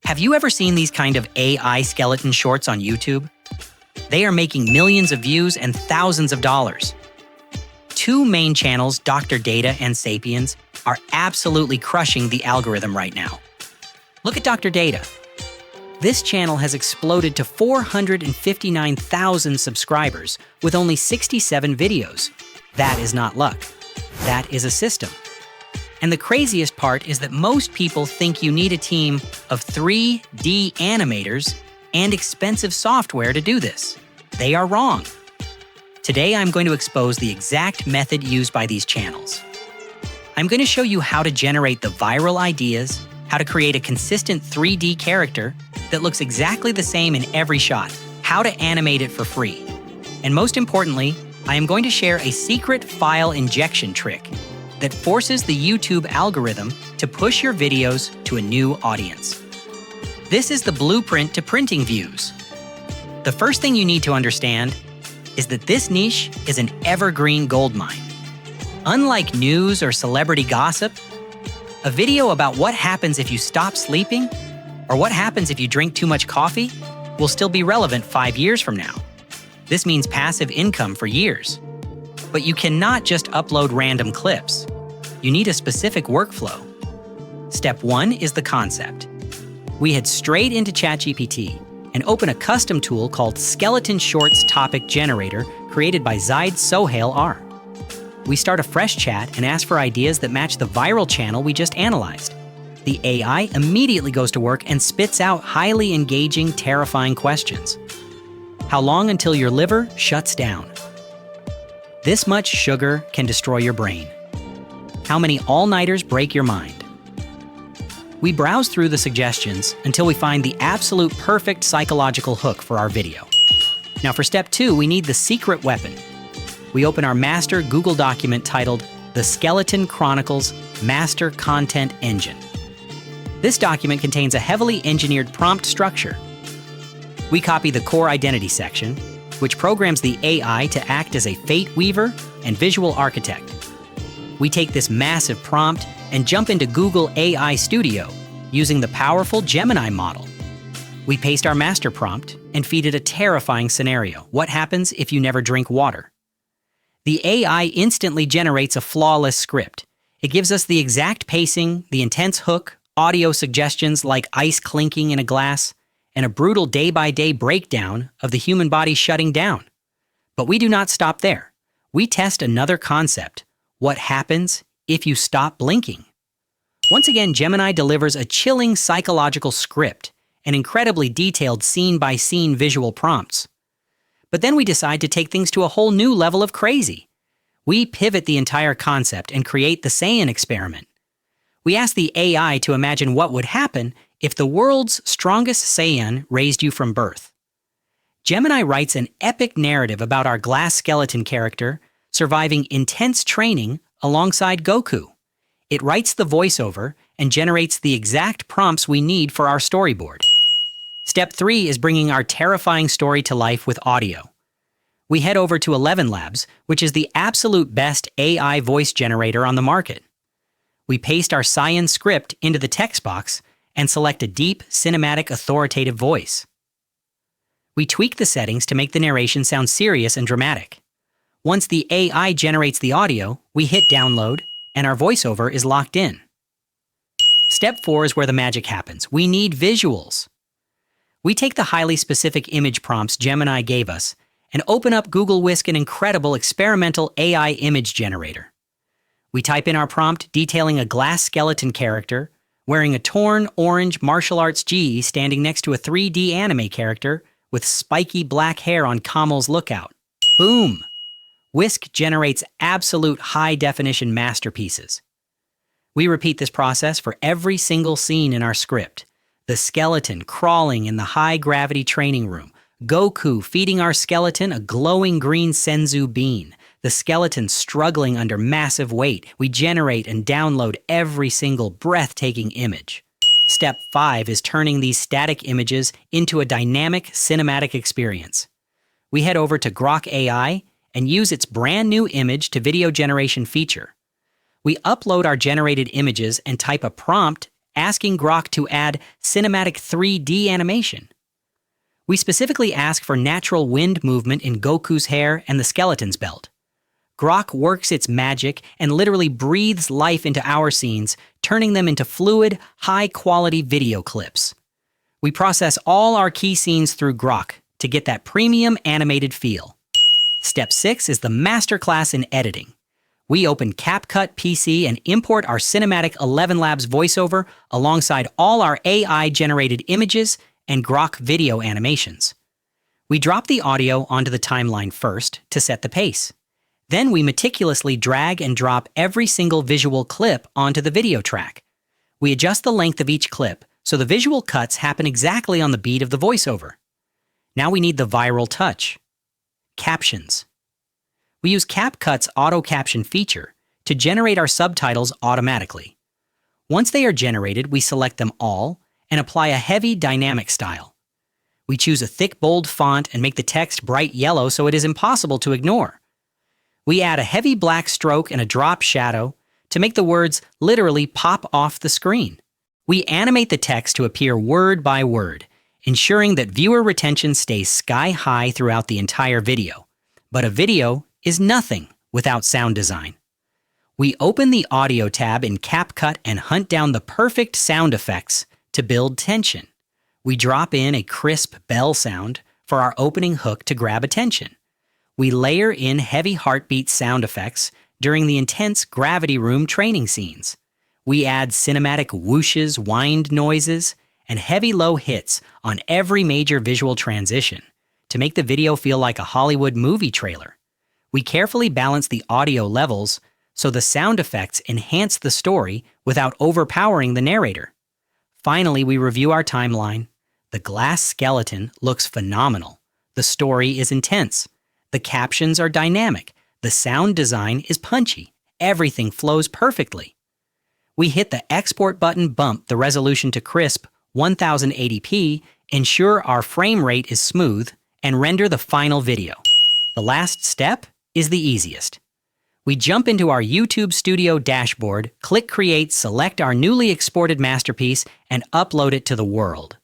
Have you ever seen these kind of AI skeleton shorts on YouTube? They are making millions of views and thousands of dollars. Two main channels, Dr. Data and Sapiens, are absolutely crushing the algorithm right now. Look at Dr. Data. This channel has exploded to 459,000 subscribers with only 67 videos. That is not luck. That is a system. And the craziest part is that most people think you need a team of 3D animators and expensive software to do this. They are wrong. Today, I'm going to expose the exact method used by these channels. I'm going to show you how to generate the viral ideas, how to create a consistent 3D character that looks exactly the same in every shot, how to animate it for free. And most importantly, I am going to share a secret file injection trick that forces the YouTube algorithm to push your videos to a new audience. This is the blueprint to printing views. The first thing you need to understand is that this niche is an evergreen goldmine. Unlike news or celebrity gossip, a video about what happens if you stop sleeping or what happens if you drink too much coffee will still be relevant 5 years from now. This means passive income for years. But you cannot just upload random clips. You need a specific workflow. Step 1 is the concept. We head straight into ChatGPT and open a custom tool called Skeleton Shorts Topic Generator created by Zaid Sohail R. We start a fresh chat and ask for ideas that match the viral channel we just analyzed. The AI immediately goes to work and spits out highly engaging, terrifying questions. How long until your liver shuts down? This much sugar can destroy your brain. How many all-nighters break your mind? We browse through the suggestions until we find the absolute perfect psychological hook for our video. Now for step 2, we need the secret weapon. We open our master Google document titled The Skeleton Chronicles Master Content Engine. This document contains a heavily engineered prompt structure. We copy the core identity section, which programs the AI to act as a fate weaver and visual architect. We take this massive prompt and jump into Google AI Studio using the powerful Gemini model. We paste our master prompt and feed it a terrifying scenario. What happens if you never drink water? The AI instantly generates a flawless script. It gives us the exact pacing, the intense hook, audio suggestions like ice clinking in a glass, and a brutal day-by-day breakdown of the human body shutting down. But we do not stop there. We test another concept. What happens if you stop blinking? Once again, Gemini delivers a chilling psychological script and incredibly detailed scene-by-scene visual prompts. But then we decide to take things to a whole new level of crazy. We pivot the entire concept and create the Saiyan experiment. We ask the AI to imagine what would happen if the world's strongest Saiyan raised you from birth. Gemini writes an epic narrative about our glass skeleton character surviving intense training alongside Goku. It writes the voiceover and generates the exact prompts we need for our storyboard. Step 3 is bringing our terrifying story to life with audio. We head over to 11 Labs, which is the absolute best AI voice generator on the market. We paste our Saiyan script into the text box and select a deep, cinematic, authoritative voice. We tweak the settings to make the narration sound serious and dramatic. Once the AI generates the audio, we hit download, and our voiceover is locked in. Step 4 is where the magic happens. We need visuals. We take the highly specific image prompts Gemini gave us and open up Google Whisk, an incredible experimental AI image generator. We type in our prompt detailing a glass skeleton character wearing a torn orange martial arts gi standing next to a 3D anime character with spiky black hair on Kamel's lookout. Boom! Whisk generates absolute high-definition masterpieces. We repeat this process for every single scene in our script. The skeleton crawling in the high-gravity training room, Goku feeding our skeleton a glowing green senzu bean, the skeleton struggling under massive weight. We generate and download every single breathtaking image. Step 5 is turning these static images into a dynamic cinematic experience. We head over to Grok AI and use its brand new image to video generation feature. We upload our generated images and type a prompt asking Grok to add cinematic 3D animation. We specifically ask for natural wind movement in Goku's hair and the skeleton's belt. Grok works its magic and literally breathes life into our scenes, turning them into fluid, high-quality video clips. We process all our key scenes through Grok to get that premium animated feel. Step 6 is the masterclass in editing. We open CapCut PC and import our cinematic 11 Labs voiceover alongside all our AI-generated images and Grok video animations. We drop the audio onto the timeline first to set the pace. Then we meticulously drag and drop every single visual clip onto the video track. We adjust the length of each clip so the visual cuts happen exactly on the beat of the voiceover. Now we need the viral touch. Captions. We use CapCut's auto caption feature to generate our subtitles automatically. Once they are generated, we select them all and apply a heavy dynamic style. We choose a thick, bold font and make the text bright yellow so it is impossible to ignore. We add a heavy black stroke and a drop shadow to make the words literally pop off the screen. We animate the text to appear word by word, ensuring that viewer retention stays sky high throughout the entire video. But a video is nothing without sound design. We open the audio tab in CapCut and hunt down the perfect sound effects to build tension. We drop in a crisp bell sound for our opening hook to grab attention. We layer in heavy heartbeat sound effects during the intense gravity room training scenes. We add cinematic whooshes, wind noises, and heavy low hits on every major visual transition to make the video feel like a Hollywood movie trailer. We carefully balance the audio levels so the sound effects enhance the story without overpowering the narrator. Finally, we review our timeline. The glass skeleton looks phenomenal. The story is intense. The captions are dynamic. The sound design is punchy. Everything flows perfectly. We hit the export button, bump the resolution to crisp 1080p, ensure our frame rate is smooth, and render the final video. The last step is the easiest. We jump into our YouTube Studio dashboard, click Create, select our newly exported masterpiece, and upload it to the world.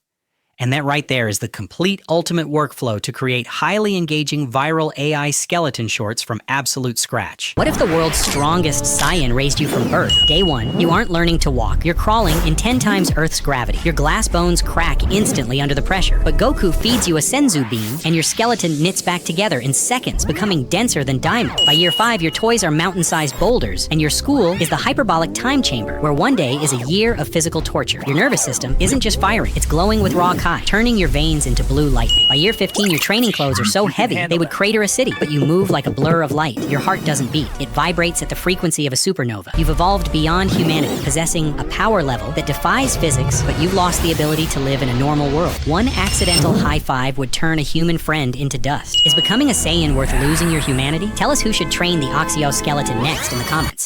And that right there is the complete ultimate workflow to create highly engaging viral AI skeleton shorts from absolute scratch. What if the world's strongest Saiyan raised you from birth? Day 1, you aren't learning to walk. You're crawling in 10 times Earth's gravity. Your glass bones crack instantly under the pressure. But Goku feeds you a senzu bean, and your skeleton knits back together in seconds, becoming denser than diamond. By year 5, your toys are mountain-sized boulders, and your school is the hyperbolic time chamber, where one day is a year of physical torture. Your nervous system isn't just firing, it's glowing with raw kai, turning your veins into blue lightning. By year 15, your training clothes are so heavy, they would crater a city, but you move like a blur of light. Your heart doesn't beat. It vibrates at the frequency of a supernova. You've evolved beyond humanity, possessing a power level that defies physics, but you've lost the ability to live in a normal world. One accidental high five would turn a human friend into dust. Is becoming a Saiyan worth losing your humanity? Tell us who should train the Oxioskeleton next in the comments.